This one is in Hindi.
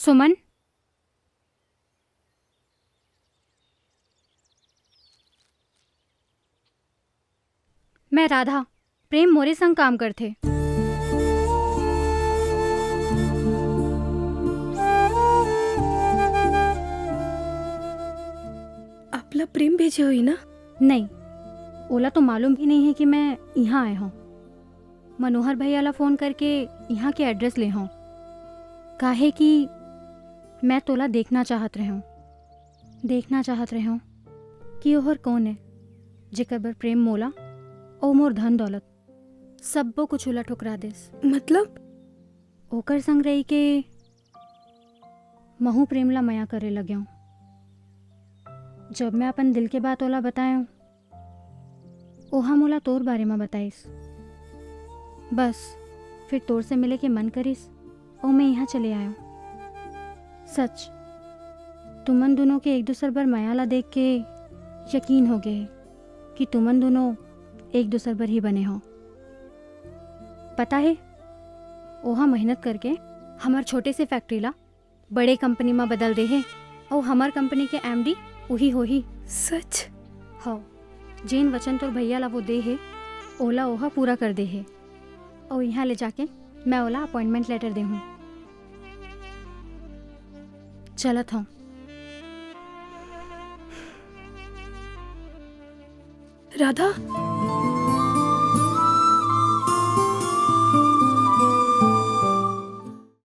सुमन, मैं राधा, प्रेम मोरे संग काम करथे। आपला प्रेम भेजे हुई ना? नहीं, ओला तो मालूम भी नहीं है कि मैं यहाँ आए हूँ। मनोहर भैया ला फोन करके यहाँ के एड्रेस ले हूँ, काहे कि मैं तोला देखना चाहत रहे हूँ कि ओहर कौन है जेकर बर प्रेम मोला और मोर धन दौलत सबो कुछ उला ठुकरा देस। मतलब? ओकर संग रही के महू प्रेम ला माया करे लगे हूँ। जब मैं अपन दिल के बात ओला बताए ओहा मोला तोर बारे में बताइस, बस फिर तोर से मिले के मन करिस और मैं यहाँ चले आयो। सच, तुमन दोनों के एक दूसर पर माया ला देख के यकीन हो गए कि तुमन दोनों एक दूसर पर ही बने हो। पता है, ओहा मेहनत करके हमार छोटे से फैक्ट्री ला बड़े कंपनी में बदल दे है और हमार कंपनी के एमडी वही हो ही। सच? हाँ, जेन वचन तोर भैया ला वो दे है ओला ओहा पूरा कर दे है और यहाँ ले जाके मैं ओला अपॉइंटमेंट लेटर दे हूँ। चलत हूँ। राधा,